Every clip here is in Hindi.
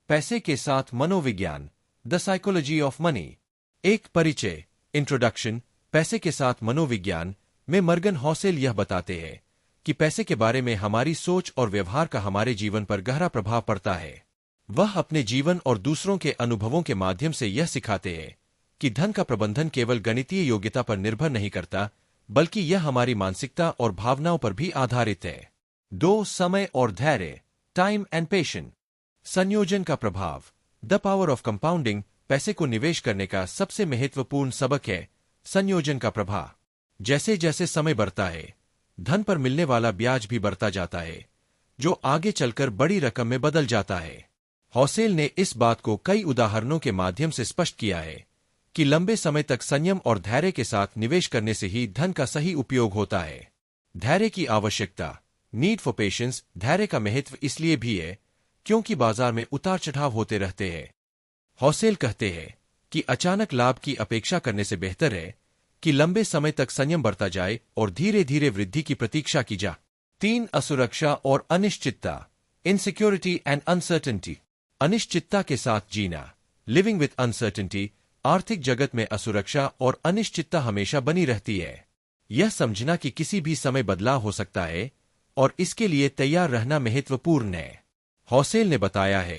पैसे के साथ मनोविज्ञान, द साइकोलॉजी ऑफ मनी। एक परिचय, इंट्रोडक्शन। पैसे के साथ मनोविज्ञान में मर्गन हॉसेल यह बताते हैं कि पैसे के बारे में हमारी सोच और व्यवहार का हमारे जीवन पर गहरा प्रभाव पड़ता है। वह अपने जीवन और दूसरों के अनुभवों के माध्यम से यह सिखाते हैं कि धन का प्रबंधन केवल गणितीय योग्यता पर निर्भर नहीं करता, बल्कि यह हमारी मानसिकता और भावनाओं पर भी आधारित है। 2. समय और धैर्य, टाइम एंड पेशेंस। संयोजन का प्रभाव, द पावर ऑफ कंपाउंडिंग। पैसे को निवेश करने का सबसे महत्वपूर्ण सबक है संयोजन का प्रभाव। जैसे जैसे समय बढ़ता है, धन पर मिलने वाला ब्याज भी बढ़ता जाता है, जो आगे चलकर बड़ी रकम में बदल जाता है। हॉसेल ने इस बात को कई उदाहरणों के माध्यम से स्पष्ट किया है कि लंबे समय तक संयम और धैर्य के साथ निवेश करने से ही धन का सही उपयोग होता है। धैर्य की आवश्यकता, नीड फॉर पेशेंस। धैर्य का महत्व इसलिए भी है क्योंकि बाजार में उतार चढ़ाव होते रहते हैं। हॉसेल कहते हैं कि अचानक लाभ की अपेक्षा करने से बेहतर है कि लंबे समय तक संयम बढ़ता जाए और धीरे धीरे वृद्धि की प्रतीक्षा की जा। 3. असुरक्षा और अनिश्चितता, इनसिक्योरिटी एंड अनसर्टेनिटी। अनिश्चितता के साथ जीना, लिविंग विथ अनसर्टेनिटी। आर्थिक जगत में असुरक्षा और अनिश्चितता हमेशा बनी रहती है। यह समझना कि किसी भी समय बदलाव हो सकता है और इसके लिए तैयार रहना महत्वपूर्ण है। हॉसेल ने बताया है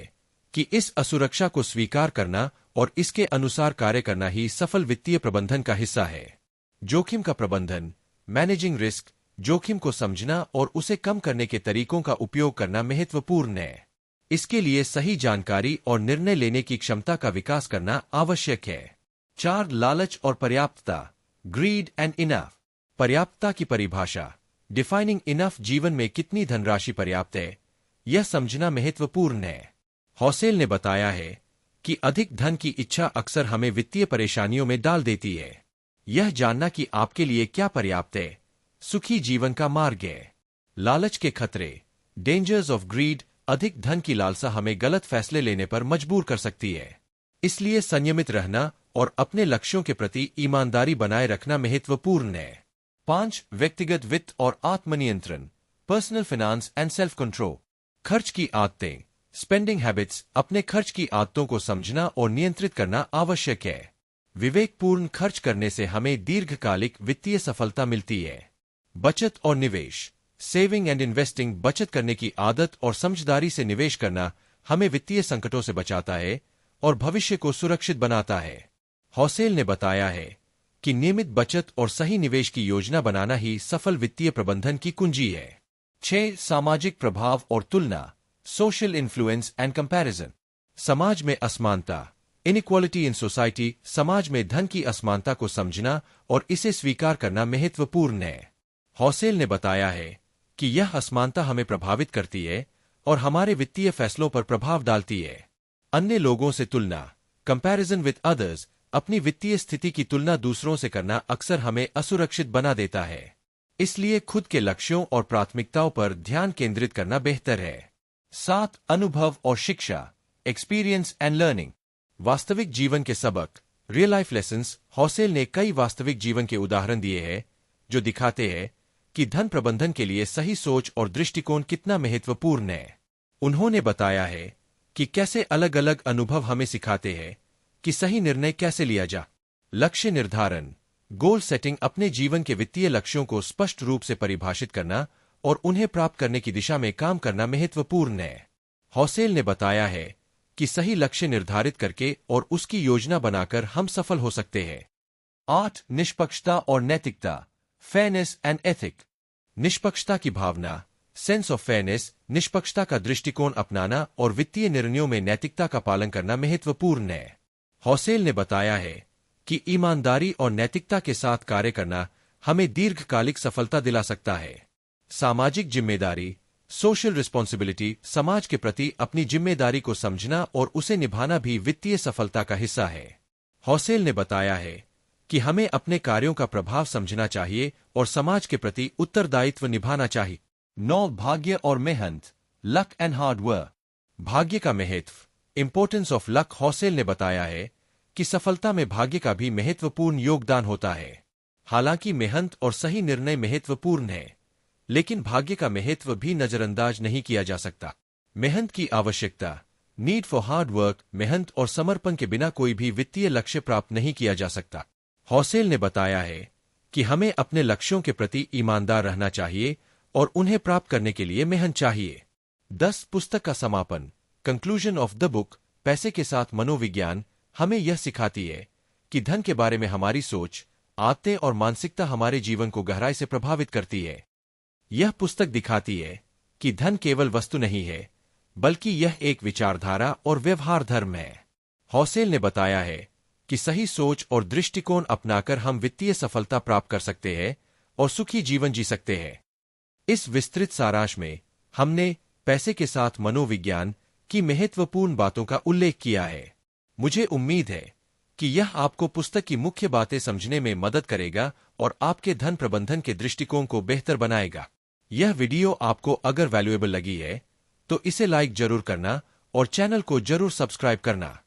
कि इस असुरक्षा को स्वीकार करना और इसके अनुसार कार्य करना ही सफल वित्तीय प्रबंधन का हिस्सा है। जोखिम का प्रबंधन, मैनेजिंग रिस्क। जोखिम को समझना और उसे कम करने के तरीकों का उपयोग करना महत्वपूर्ण है। इसके लिए सही जानकारी और निर्णय लेने की क्षमता का विकास करना आवश्यक है। 4. लालच और पर्याप्तता, ग्रीड एंड इनफ। पर्याप्तता की परिभाषा, डिफाइनिंग इनफ। जीवन में कितनी धनराशि पर्याप्त है, यह समझना महत्वपूर्ण है। हॉसेल ने बताया है कि अधिक धन की इच्छा अक्सर हमें वित्तीय परेशानियों में डाल देती है। यह जानना कि आपके लिए क्या पर्याप्त है, सुखी जीवन का मार्ग है। लालच के खतरे, डेंजर्स ऑफ ग्रीड। अधिक धन की लालसा हमें गलत फैसले लेने पर मजबूर कर सकती है। इसलिए संयमित रहना और अपने लक्ष्यों के प्रति ईमानदारी बनाए रखना महत्वपूर्ण है। 5. व्यक्तिगत वित्त और आत्मनियंत्रण, personal finance and self control. खर्च की आदतें, स्पेंडिंग हैबिट्स। अपने खर्च की आदतों को समझना और नियंत्रित करना आवश्यक है। विवेकपूर्ण खर्च करने से हमें दीर्घकालिक वित्तीय सफलता मिलती है। बचत और निवेश, सेविंग एंड इन्वेस्टिंग। बचत करने की आदत और समझदारी से निवेश करना हमें वित्तीय संकटों से बचाता है और भविष्य को सुरक्षित बनाता है। हॉसेल ने बताया है कि नियमित बचत और सही निवेश की योजना बनाना ही सफल वित्तीय प्रबंधन की कुंजी है। 6. सामाजिक प्रभाव और तुलना, सोशल इन्फ्लुएंस एंड कंपैरिजन। समाज में असमानता, इनइक्वालिटी इन सोसाइटी। समाज में धन की असमानता को समझना और इसे स्वीकार करना महत्वपूर्ण है। हॉसेल ने बताया है कि यह असमानता हमें प्रभावित करती है और हमारे वित्तीय फैसलों पर प्रभाव डालती है। अन्य लोगों से तुलना, कंपैरिजन विद अदर्स। अपनी वित्तीय स्थिति की तुलना दूसरों से करना अक्सर हमें असुरक्षित बना देता है। इसलिए खुद के लक्ष्यों और प्राथमिकताओं पर ध्यान केंद्रित करना बेहतर है। 7. अनुभव और शिक्षा, एक्सपीरियंस एंड लर्निंग। वास्तविक जीवन के सबक, रियल लाइफ लेसन्स। हॉसेल ने कई वास्तविक जीवन के उदाहरण दिए हैं जो दिखाते हैं कि धन प्रबंधन के लिए सही सोच और दृष्टिकोण कितना महत्वपूर्ण है। उन्होंने बताया है कि कैसे अलग अलग अनुभव हमें सिखाते हैं कि सही निर्णय कैसे लिया जा। लक्ष्य निर्धारण, गोल सेटिंग। अपने जीवन के वित्तीय लक्ष्यों को स्पष्ट रूप से परिभाषित करना और उन्हें प्राप्त करने की दिशा में काम करना महत्वपूर्ण है। हॉसेल ने बताया है कि सही लक्ष्य निर्धारित करके और उसकी योजना बनाकर हम सफल हो सकते हैं। 8. निष्पक्षता और नैतिकता, फेयरनेस एंड एथिक। निष्पक्षता की भावना, सेंस ऑफ फेयरनेस। निष्पक्षता का दृष्टिकोण अपनाना और वित्तीय निर्णयों में नैतिकता का पालन करना महत्वपूर्ण है। हॉसेल ने बताया है कि ईमानदारी और नैतिकता के साथ कार्य करना हमें दीर्घकालिक सफलता दिला सकता है। सामाजिक जिम्मेदारी, सोशल रिस्पॉन्सिबिलिटी। समाज के प्रति अपनी जिम्मेदारी को समझना और उसे निभाना भी वित्तीय सफलता का हिस्सा है। हॉसेल ने बताया है कि हमें अपने कार्यों का प्रभाव समझना चाहिए और समाज के प्रति उत्तरदायित्व निभाना चाहिए। 9. भाग्य और मेहनत, लक एंड हार्ड वर्क। भाग्य का महत्व, इंपोर्टेंस ऑफ लक। हॉसेल ने बताया है कि सफलता में भाग्य का भी महत्वपूर्ण योगदान होता है। हालांकि मेहनत और सही निर्णय महत्वपूर्ण है, लेकिन भाग्य का महत्व भी नजरअंदाज नहीं किया जा सकता। मेहनत की आवश्यकता, नीड फॉर हार्ड वर्क, मेहनत और समर्पण के बिना कोई भी वित्तीय लक्ष्य प्राप्त नहीं किया जा सकता। हौसेल ने बताया है कि हमें अपने लक्ष्यों के प्रति ईमानदार रहना चाहिए और उन्हें प्राप्त करने के लिए मेहनत चाहिए। 10 पुस्तक का समापन, कंक्लूजन ऑफ द बुक, पैसे के साथ मनोविज्ञान, हमें यह सिखाती है कि धन के बारे में हमारी सोच, आदतें और मानसिकता हमारे जीवन को गहराई से प्रभावित करती है। यह पुस्तक दिखाती है कि धन केवल वस्तु नहीं है, बल्कि यह एक विचारधारा और व्यवहार धर्म है। हौसेल ने बताया है कि सही सोच और दृष्टिकोण अपनाकर हम वित्तीय सफलता प्राप्त कर सकते हैं और सुखी जीवन जी सकते हैं। इस विस्तृत सारांश में हमने पैसे के साथ मनोविज्ञान की महत्वपूर्ण बातों का उल्लेख किया है। मुझे उम्मीद है कि यह आपको पुस्तक की मुख्य बातें समझने में मदद करेगा और आपके धन प्रबंधन के दृष्टिकोण को बेहतर बनाएगा। यह वीडियो आपको अगर वैल्यूएबल लगी है तो इसे लाइक जरूर करना और चैनल को जरूर सब्सक्राइब करना।